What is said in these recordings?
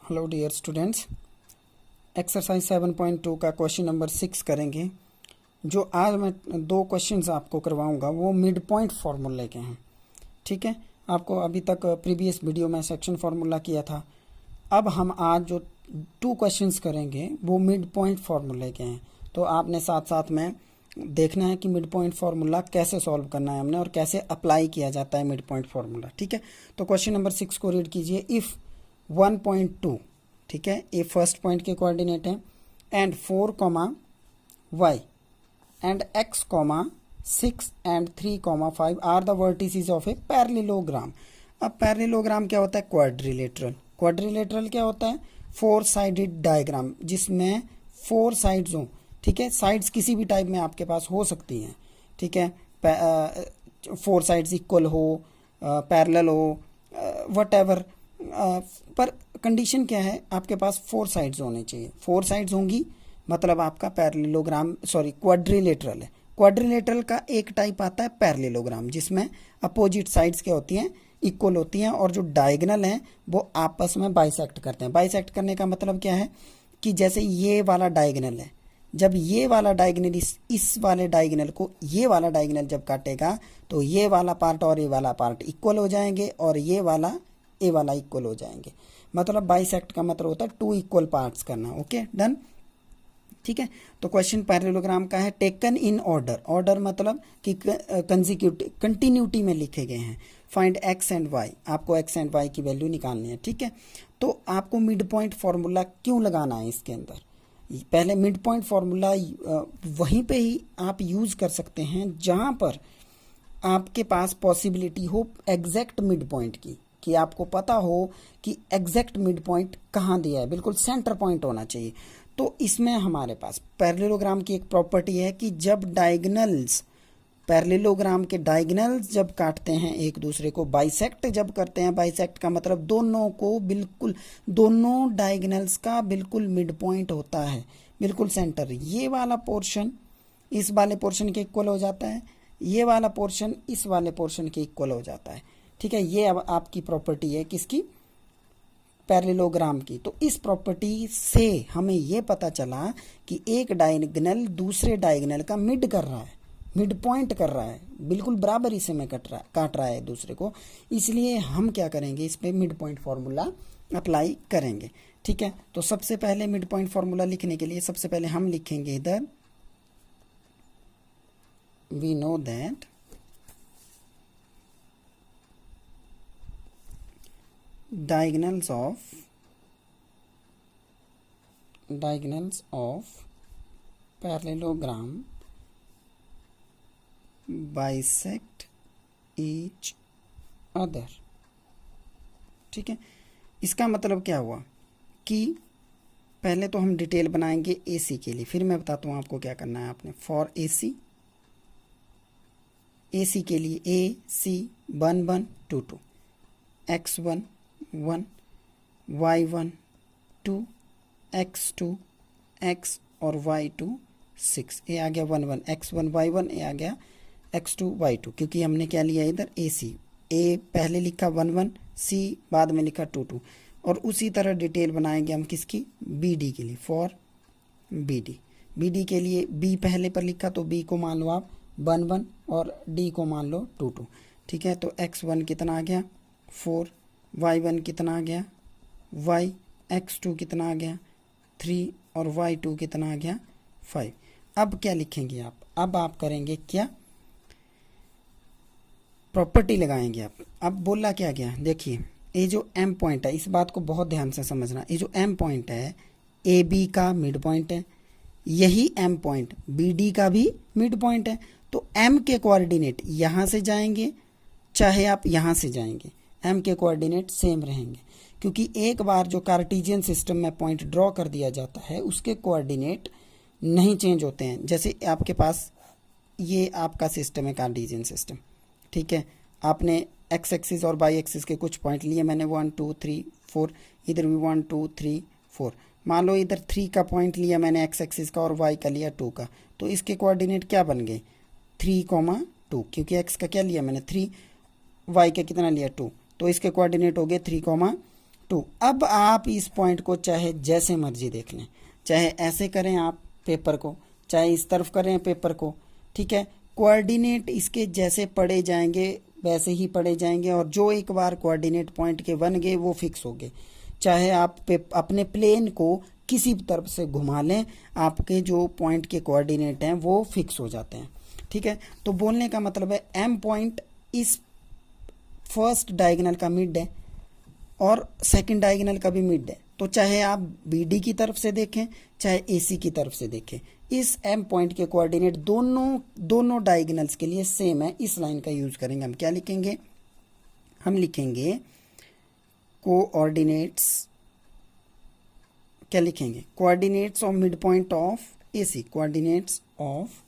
Hello dear students, exercise 7.2 का question number 6 करेंगे। जो आज मैं दो क्वेश्चंस आपको करवाऊंगा वो मिड पॉइंट फार्मूले के हैं। ठीक है, आपको अभी तक प्रीवियस वीडियो में सेक्शन फार्मूला किया था। अब हम आज जो टू क्वेश्चंस करेंगे वो मिड पॉइंट फार्मूले के हैं। तो आपने साथ साथ में देखना है कि मिड पॉइंट फार्मूला कैसे सॉल्व करना है हमने और कैसे अप्लाई किया जाता है मिड पॉइंट फार्मूला। ठीक है, तो क्वेश्चन नंबर 6 को रीड कीजिए। इफ़ 1.2, ठीक है, ये फर्स्ट पॉइंट के कोऑर्डिनेट है, and 4, and x, 6 and 3, 5 are the vertices of a parallelogram. अब पैरेललोग्राम क्या होता है? क्वाड्रिलेटरल। क्वाड्रिलेटरल क्या होता है? 4 साइडेड डायग्राम जिसमें 4 साइड्स हों। ठीक है, साइड्स किसी भी टाइप में आपके पास हो सकती हैं। ठीक है, 4 साइड्स इक्वल हो, पैरेलल हो, वट पर कंडीशन क्या है? आपके पास 4 साइड्स होने चाहिए। 4 साइड्स होंगी मतलब आपका पैरेललोग्राम क्वाड्रिलेटरल है। क्वाड्रिलेटरल का एक टाइप आता है पैरेललोग्राम जिसमें अपोजिट साइड्स क्या होती हैं? इक्वल होती हैं, और जो डायगोनल हैं वो आपस में बाइसेक्ट करते हैं। बाइसेक्ट करने का मतलब क्या है कि जैसे ये वाला डायगोनल है, जब ये वाला डायगोनल इस वाले डायगोनल को ये वाला डायगोनल जब काटेगा तो ये वाला पार्ट और ये वाला पार्ट इक्वल हो जाएंगे और ये वाला इक्वल हो जाएंगे। मतलब बाइसेक्ट का मतलब होता है 2 इक्वल पार्ट्स करना। Okay, done. ठीक है, तो क्वेश्चन पैरेललोग्राम का है। Taken in order. ऑर्डर मतलब कि कंटिन्यूटी में लिखे गए हैं। Find X and Y. आपको एक्स एंड वाई की वैल्यू निकालनी है। ठीक है, तो आपको मिड पॉइंट फार्मूला क्यों लगाना है इसके अंदर? पहले मिड पॉइंट फार्मूला वहीं पे ही आप यूज कर सकते हैं जहां पर आपके पास पॉसिबिलिटी हो एग्जैक्ट मिड पॉइंट की, कि आपको पता हो कि एग्जैक्ट मिड पॉइंट कहाँ दिया है, बिल्कुल सेंटर पॉइंट होना चाहिए। तो इसमें हमारे पास पैरेललोग्राम की एक प्रॉपर्टी है कि जब डायगोनल्स, पैरेललोग्राम के डायगोनल्स जब काटते हैं एक दूसरे को, बाइसेक्ट जब करते हैं, बाइसेक्ट का मतलब दोनों को बिल्कुल, दोनों डायगोनल्स का बिल्कुल मिड पॉइंट होता है, बिल्कुल सेंटर। ये वाला पोर्शन इस वाले पोर्शन के इक्वल हो जाता है, ये वाला पोर्शन इस वाले पोर्शन के इक्वल हो जाता है। ठीक है, ये अब आपकी प्रॉपर्टी है किसकी? पैरेललोग्राम की। तो इस प्रॉपर्टी से हमें ये पता चला कि एक डायगोनल दूसरे डायगोनल का मिड कर रहा है, मिड पॉइंट कर रहा है, बिल्कुल बराबरी से में काट रहा है दूसरे को। इसलिए हम क्या करेंगे, इस पे मिड पॉइंट फार्मूला अप्लाई करेंगे। ठीक है, तो सबसे पहले मिड पॉइंट फार्मूला लिखने के लिए सबसे पहले हम लिखेंगे इधर, we know that diagonals of parallelogram bisect each other। ठीक है, इसका मतलब क्या हुआ कि पहले तो हम डिटेल बनाएंगे AC के लिए, फिर मैं बताता हूँ आपको क्या करना है। आपने फॉर AC के लिए AC 1 1 2 2, x1 1, y1 2, x2 x और y2 6। ये आ गया 1 1, x1 y1, ये आ गया x2 y2, क्योंकि हमने क्या लिया इधर AC। A पहले लिखा 1 1, C बाद में लिखा 2 2। और उसी तरह डिटेल बनाएंगे हम किसकी? BD के लिए, फॉर BD के लिए B पहले पर लिखा तो B को मान लो आप 1 1 और D को मान लो 2 2। ठीक है, तो x1 कितना आ गया 4, y1 कितना आ गया y, x2 कितना आ गया 3 और y2 कितना आ गया 5। अब क्या लिखेंगे आप? अब आप करेंगे क्या? प्रॉपर्टी लगाएंगे आप। अब बोला क्या गया, देखिए ये जो m पॉइंट है, इस बात को बहुत ध्यान से समझना। ये जो m पॉइंट है AB का मिड पॉइंट है, यही m पॉइंट BD का भी मिड पॉइंट है। तो m के कोऑर्डिनेट यहाँ से जाएंगे चाहे आप यहाँ से जाएंगे, m के कोऑर्डिनेट सेम रहेंगे, क्योंकि एक बार जो कार्टेशियन सिस्टम में पॉइंट ड्रॉ कर दिया जाता है उसके कोऑर्डिनेट नहीं चेंज होते हैं। जैसे आपके पास ये आपका सिस्टम है कार्टेशियन सिस्टम। ठीक है, आपने एक्स एक्सिस और वाई एक्सिस के कुछ पॉइंट लिए, मैंने 1 2 3 4, इधर भी 1 2 3 4। मान लो इधर 3 का पॉइंट लिया मैंने एक्स एक्सिस का और वाई का लिया 2 का, तो इसके कोऑर्डिनेट क्या बन गए 3 2, क्योंकि एक्स का क्या लिया मैंने 3, वाई का कितना लिया 2, तो इसके कोऑर्डिनेट हो गए 3 2। अब आप इस पॉइंट को चाहे जैसे मर्जी देख लें, चाहे ऐसे करें आप पेपर को, चाहे इस तरफ करें पेपर को, ठीक है। कोऑर्डिनेट इसके जैसे पड़े जाएंगे वैसे ही पड़े जाएंगे, और जो एक बार कोऑर्डिनेट पॉइंट के बन गए वो फिक्स हो गए। चाहे आप अपने प्लेन को किसी तरफ से घुमा लें, आपके जो पॉइंट के कोऑर्डिनेट हैं वो फिक्स हो जाते हैं, ठीक है। तो बोलने का मतलब है एम पॉइंट इस फर्स्ट डायगोनल का मिड है और सेकंड डायगोनल का भी मिड है। तो चाहे आप BD की तरफ से देखें चाहे AC की तरफ से देखें, इस M पॉइंट के कोऑर्डिनेट दोनों डायगोनल्स के लिए सेम है। इस लाइन का यूज करेंगे हम। क्या लिखेंगे? हम लिखेंगे कोऑर्डिनेट्स, क्या लिखेंगे? Coordinates of mid point of AC, coordinates of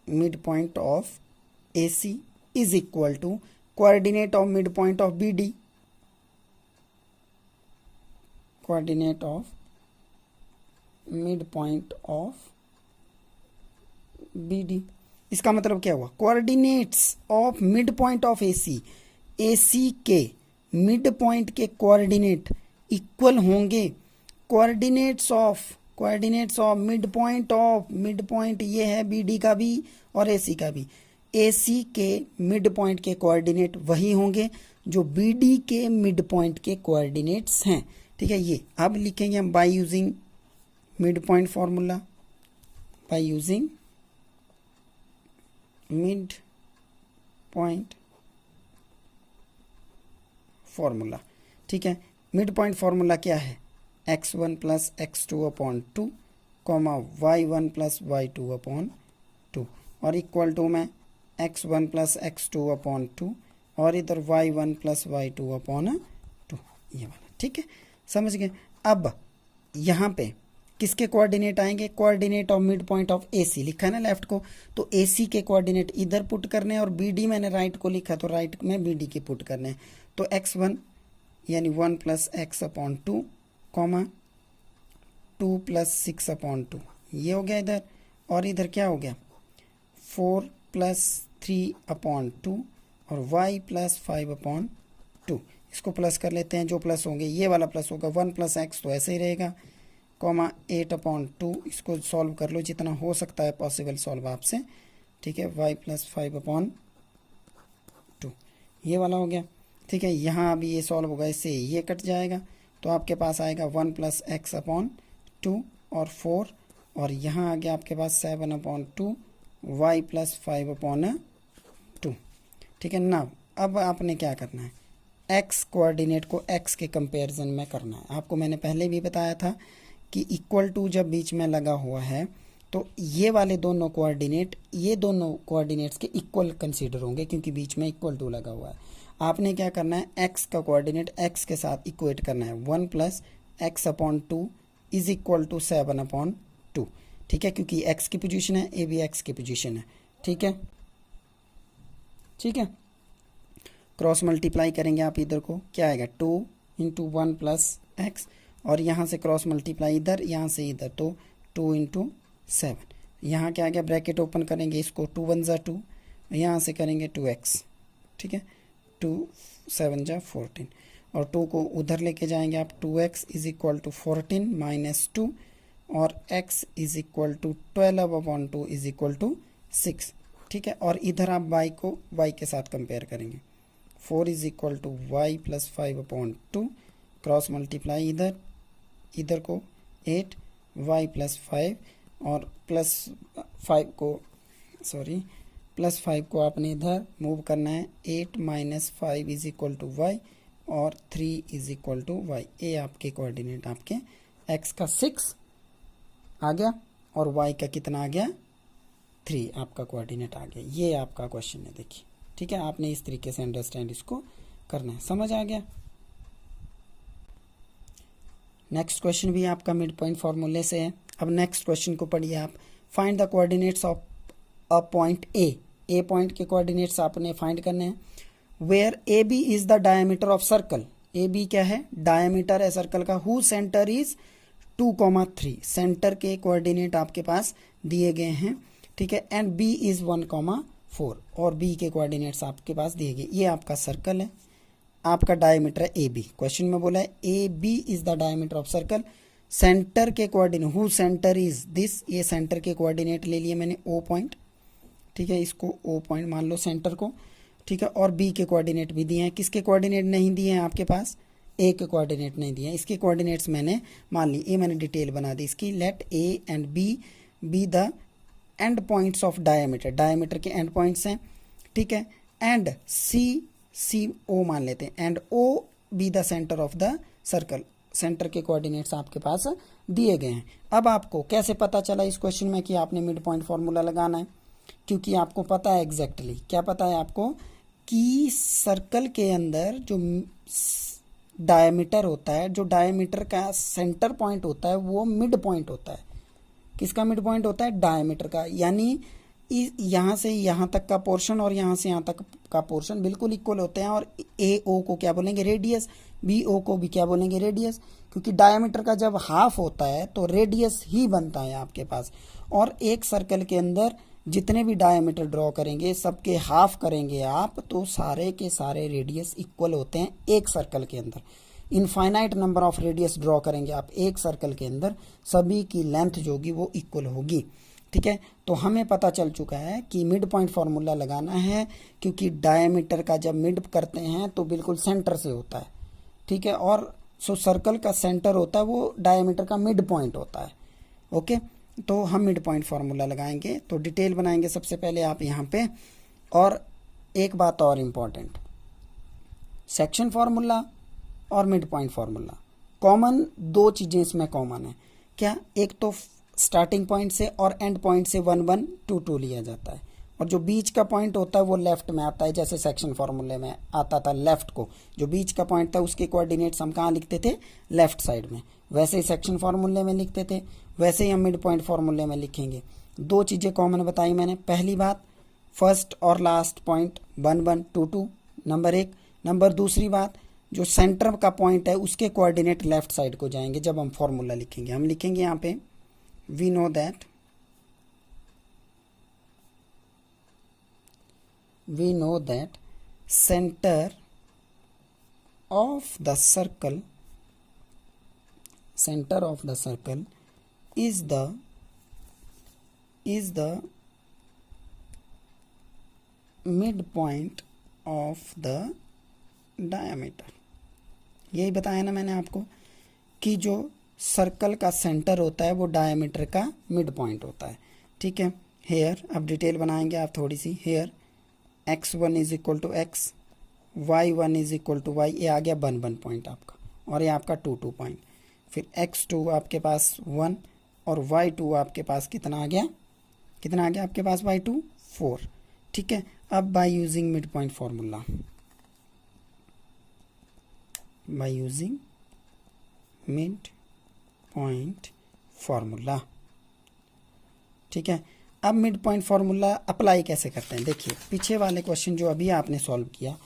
mid point of AC is equal to coordinate of midpoint of BD, coordinate of midpoint of BD। इसका मतलब क्या हुआ? Coordinates of mid point of AC के mid point के coordinate equal होंगे coordinates of mid point ये है BD का भी और AC का भी। AC के मिड पॉइंट के कोऑर्डिनेट वही होंगे जो BD के मिड पॉइंट के कोऑर्डिनेट्स हैं, ठीक है। ये अब लिखेंगे हम by using mid point formula, by using mid point formula, ठीक है। मिड पॉइंट फॉर्मूला क्या है? x1 plus x2 upon 2 comma y1 plus y2 upon 2 और इक्वल टू में x1 प्लस x2 अपॉन 2 और इधर y1 प्लस y2 अपॉन 2, ये वाला, ठीक है। समझ गए? अब यहाँ पे किसके कोऑर्डिनेट आएंगे? Coordinate of mid point of AC लिखा है ना लेफ्ट को, तो AC के कोऑर्डिनेट इधर पुट करने हैं और BD मैंने राइट को लिखा तो राइट में BD के पुट करने हैं। तो x1 यानी 1 plus x upon 2 comma 2 plus 6 upon 2, ये हो गया इधर। और इधर क्या हो गया? 4 प्लस 3 अपॉन 2 और y प्लस 5 अपॉन 2। इसको प्लस कर लेते हैं, जो प्लस होंगे ये वाला प्लस होगा। 1 प्लस x तो ऐसे ही रहेगा, कॉमा 8 अपॉन 2। इसको सॉल्व कर लो जितना हो सकता है पॉसिबल सॉल्व आपसे, ठीक है। y प्लस 5 अपॉन 2, ये वाला हो गया, ठीक है। यहाँ अभी ये सॉल्व होगा, इससे ये कट जाएगा तो आपके पास आएगा 1 प्लस x अपॉन 2 और 4, और यहाँ आ गया आपके पास 7 अपॉन 2 y प्लस 5 अपॉन 2, ठीक है ना। अब आपने क्या करना है? x कोऑर्डिनेट को x के कंपैरिजन में करना है। आपको मैंने पहले भी बताया था कि इक्वल टू जब बीच में लगा हुआ है तो ये वाले दोनों कोऑर्डिनेट ये दोनों कोऑर्डिनेट्स के इक्वल कंसीडर होंगे क्योंकि बीच में इक्वल टू लगा हुआ है। आपने क्या करना है? x का कोऑर्डिनेट x के साथ इक्वेट करना है। 1 plus x upon 2 is equal to 7 upon 2, ठीक है, क्योंकि x की पोजीशन है, a भी x की पोजीशन है, ठीक है, ठीक है। क्रॉस मल्टीप्लाई करेंगे आप इधर को, क्या आएगा? 2 इंटू 1 प्लस x, और यहाँ से क्रॉस मल्टीप्लाई इधर, यहाँ से इधर, तो 2 इंटू 7। यहाँ क्या आ गया? ब्रैकेट ओपन करेंगे इसको, 2 1 जा 2, यहाँ से करेंगे 2x, ठीक है, 2 7 जा 14, और 2 को उधर लेके जाएंगे आप। 2x is equal to 14 minus 2 और x is equal to 12 upon 2 is equal to 6, ठीक है। और इधर आप y को y के साथ कंपेयर करेंगे। 4 is equal to y plus 5 upon 2, cross multiply इधर को 8 y प्लस 5 और प्लस 5 को आपने इधर मूव करना है। 8 minus 5 is equal to y और 3 इज इक्वल टू y। ये आपके कोऑर्डिनेट, आपके x का 6 आ गया और y का कितना आ गया? 3 आपका कोऑर्डिनेट आ गया। ये आपका क्वेश्चन है, देखिए, ठीक है। आपने इस तरीके से अंडरस्टैंड इसको करना है। समझ आ गया? नेक्स्ट क्वेश्चन भी आपका मिड पॉइंट फॉर्मूले से है। अब नेक्स्ट क्वेश्चन को पढ़िए आप। Find the coordinates of a point A point के कोऑर्डिनेट्स आपने फाइंड करने हैं। Where A B is the diameter of circle. A B क्या है? डायमीटर है सर्कल का। Who centre is 2,3। सेंटर के कोऑर्डिनेट आपके पास दिए गए हैं, ठीक है। And B is 1,5। 4 और बी के कोऑर्डिनेट्स आपके पास दिए गए। ये आपका सर्कल है, आपका डायमीटर है ए बी। क्वेश्चन में बोला है a B is the diameter of circle, centre के coordinate, who centre is this, ये सेंटर के कोऑर्डिनेट ले लिए मैंने ओ पॉइंट, ठीक है, इसको ओ पॉइंट मान लो सेंटर को, ठीक है, और बी के कोऑर्डिनेट भी दिए हैं। किसके कोऑर्डिनेट नहीं दिए हैं आपके पास, ए के कोऑर्डिनेट नहीं दिए हैं। इसके कोऑर्डिनेट्स मैंने मान ली, ए मैंने डिटेल बना दी इसकी, let A and B the end points of diameter, diameter के एंड पॉइंट्स हैं, ठीक है, एंड सी ओ मान लेते हैं, and O B the center of the circle, centre के कोऑर्डिनेट्स आपके पास दिए गए हैं। अब आपको कैसे पता चला इस क्वेश्चन में कि आपने मिड पॉइंट फॉर्मूला लगाना है, क्योंकि आपको पता है एग्जैक्टली क्या पता है आपको कि सर्कल के अंदर जो डायमीटर होता है, जो डायमीटर का सेंटर पॉइंट होता है वो मिड पॉइंट होता है। किसका मिड पॉइंट होता है, डायमीटर का, यानी यहाँ से यहाँ तक का पोर्शन और यहाँ से यहाँ तक का पोर्शन बिल्कुल इक्वल होते हैं, और ए ओ को क्या बोलेंगे, रेडियस, बी ओ को भी क्या बोलेंगे, रेडियस, क्योंकि डायमीटर का जब हाफ होता है तो रेडियस ही बनता है आपके पास। और एक सर्कल के अंदर जितने भी डायमीटर ड्रॉ करेंगे सबके हाफ करेंगे आप, तो सारे के सारे रेडियस इक्वल होते हैं एक सर्कल के अंदर। Infinite number of radius draw करेंगे आप एक सर्कल के अंदर, सभी की लेंथ जो होगी वो इक्वल होगी, ठीक है। तो हमें पता चल चुका है कि मिड पॉइंट फॉर्मूला लगाना है, क्योंकि डायमीटर का जब मिड करते हैं तो बिल्कुल सेंटर से होता है, ठीक है, और सो सर्कल का सेंटर होता है वो डायमीटर का मिड पॉइंट होता है, ओके। तो हम मिड पॉइंट फार्मूला लगाएंगे, तो डिटेल बनाएंगे सबसे पहले आप यहाँ पे। और एक बात और इम्पॉर्टेंट, सेक्शन फार्मूला और मिड पॉइंट फार्मूला कॉमन, दो चीज़ें इसमें कॉमन है। क्या, एक तो स्टार्टिंग पॉइंट से और एंड पॉइंट से 1 1 2 2 लिया जाता है, और जो बीच का पॉइंट होता है वो लेफ्ट में आता है, जैसे सेक्शन फार्मूले में आता था लेफ्ट को, जो बीच का पॉइंट था उसके कोऑर्डिनेट्स हम कहाँ लिखते थे, लेफ्ट साइड में, वैसे ही सेक्शन फार्मूले में लिखते थे, वैसे ही हम मिड पॉइंट फार्मूले में लिखेंगे। दो चीज़ें कॉमन बताई मैंने, पहली बात फर्स्ट और लास्ट पॉइंट 1 1 2 2 नंबर एक, नंबर दूसरी बात जो सेंटर का पॉइंट है उसके कोऑर्डिनेट लेफ्ट साइड को जाएंगे जब हम फार्मूला लिखेंगे। हम लिखेंगे यहाँ पे we know that center of the circle is the midpoint of the diameter। यही बताया ना मैंने आपको कि जो सर्कल का सेंटर होता है वो डायमीटर का मिड पॉइंट होता है, ठीक है। हेयर अब डिटेल बनाएंगे आप थोड़ी सी। Here x1 is equal to x, y1 is equal to y, ये आ गया 1 1 पॉइंट आपका, और ये आपका 2 2 पॉइंट। फिर x2 आपके पास 1 और y2 आपके पास कितना आ गया, आपके पास y2 4, ठीक है। अब by using mid point formula, by using mid point formula, ठीक है। अब मिड पॉइंट फार्मूला अप्लाई कैसे करते हैं, देखिए पीछे वाले क्वेश्चन जो अभी आपने सॉल्व किया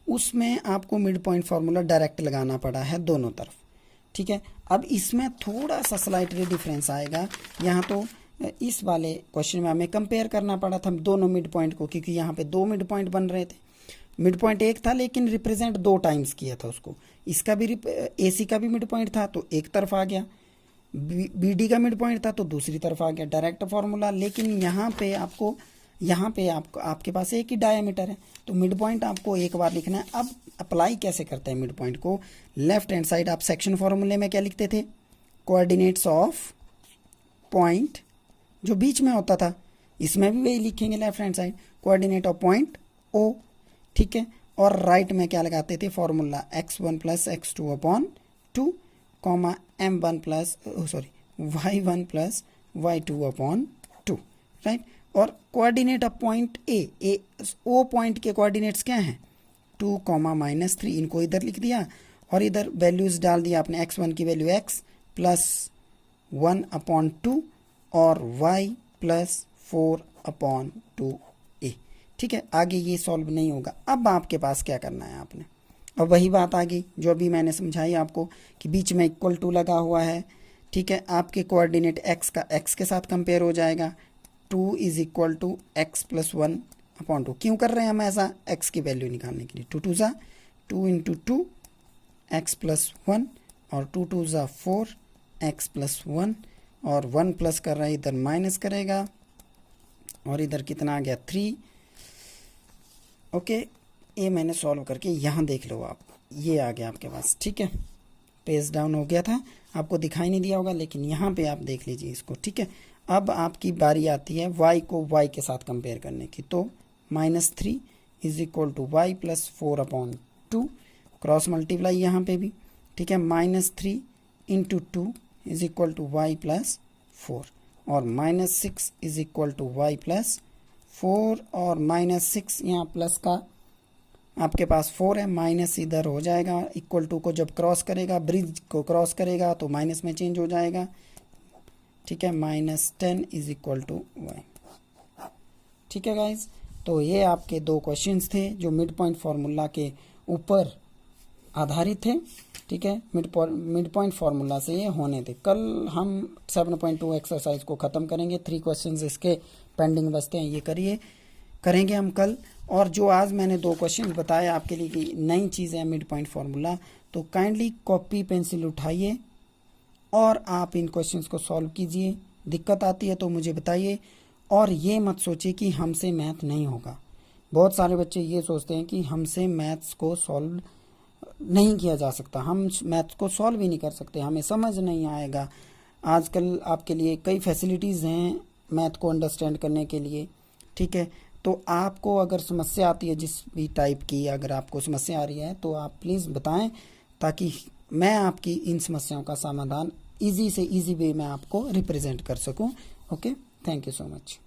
उसमें आपको मिड पॉइंट फार्मूला डायरेक्ट लगाना पड़ा है दोनों तरफ, ठीक है। अब इसमें थोड़ा सा स्लाइटली डिफरेंस आएगा, यहाँ तो इस वाले क्वेश्चन में हमें कंपेयर करना पड़ा था दोनों मिड पॉइंट को, क्योंकि यहाँ पे 2 मिड पॉइंट बन रहे थे। मिड पॉइंट एक था लेकिन रिप्रेजेंट 2 टाइम्स किया था उसको, इसका भी AC का भी मिड पॉइंट था तो एक तरफ आ गया, BD का मिड पॉइंट था तो दूसरी तरफ आ गया, डायरेक्ट फार्मूला। लेकिन यहाँ पे आपके पास एक ही डायमीटर है तो मिड पॉइंट आपको एक बार लिखना है। अब अप्लाई कैसे करते हैं मिड पॉइंट को, लेफ्ट हैंड साइड आप सेक्शन फार्मूले में क्या लिखते थे, कोऑर्डिनेट्स ऑफ पॉइंट जो बीच में होता था, इसमें भी वही लिखेंगे left hand side, coordinate of point O, ठीक है। और राइट में क्या लगाते थे formula, x1 plus x2 upon 2 comma m1 plus y1 plus y2 upon 2, right. और coordinate of point a o point के कोऑर्डिनेट्स क्या हैं, 2 कॉमा -3, इनको इधर लिख दिया और इधर वैल्यूज डाल दिया आपने, x1 की वैल्यू x प्लस 1 अपॉन 2 और y प्लस 4 अपॉन 2a, ठीक है। आगे ये सॉल्व नहीं होगा। अब आपके पास क्या करना है आपने, अब वही बात आ गई जो अभी मैंने समझाई आपको कि बीच में इक्वल टू लगा हुआ है, ठीक है। आपके कोऑर्डिनेट x का x के साथ कंपेयर हो जाएगा, 2 is equal to x plus 1 upon 2। क्यों कर रहे हैं हम ऐसा? x की वैल्यू निकालने के लिए। 2 2 ज़ा 2 इंटू 2 एक्स प्लस 1 और 2 2 ज़ा 4 एक्स प्लस 1 और 1 प्लस कर रहा है, इधर माइनस करेगा और इधर कितना आ गया 3। ओके, ये मैंने सॉल्व करके यहाँ देख लो आप, ये आ गया आपके पास। ठीक है, पेज डाउन हो गया था, आपको दिखाई नहीं दिया होगा, लेकिन यहाँ पे आप देख लीजिए इसको। ठीक है, अब आपकी बारी आती है y को y के साथ कंपेयर करने की। तो -3 is equal to Y plus 4/2, cross multiply यहाँ पे भी। ठीक है, -3 into 2 is equal to Y plus 4 और -6 is equal to Y plus 4 और -6 यहाँ प्लस का आपके पास 4 है, माइनस इधर हो जाएगा, इक्वल टू को जब क्रॉस करेगा, ब्रिज को क्रॉस करेगा तो माइनस में चेंज हो जाएगा। ठीक है, -10 इज इक्वल टू वाई। ठीक है गाइज, तो ये आपके 2 क्वेश्चंस थे जो मिड पॉइंट फार्मूला के ऊपर आधारित थे। ठीक है, मिड पॉइंट फार्मूला से ये होने थे। कल हम 7.2 एक्सरसाइज को ख़त्म करेंगे। 3 क्वेश्चंस इसके पेंडिंग बचते हैं, ये करेंगे हम कल। और जो आज मैंने 2 क्वेश्चन बताए आपके लिए कि नई चीज़ है मिड पॉइंट फार्मूला, तो काइंडली कॉपी पेंसिल उठाइए और आप इन क्वेश्चंस को सॉल्व कीजिए। दिक्कत आती है तो मुझे बताइए, और ये मत सोचिए कि हमसे मैथ नहीं होगा। बहुत सारे बच्चे ये सोचते हैं कि हमसे मैथ्स को सॉल्व नहीं किया जा सकता, हम मैथ्स को सॉल्व ही नहीं कर सकते, हमें समझ नहीं आएगा। आजकल आपके लिए कई फैसिलिटीज़ हैं मैथ को अंडरस्टैंड करने के लिए। ठीक है, तो आपको अगर समस्या आती है जिस भी टाइप की, अगर आपको समस्या आ रही है तो आप प्लीज़ बताएं, ताकि मैं आपकी इन समस्याओं का समाधान इजी से इजी वे में आपको रिप्रेजेंट कर सकूं। Okay, thank you so much.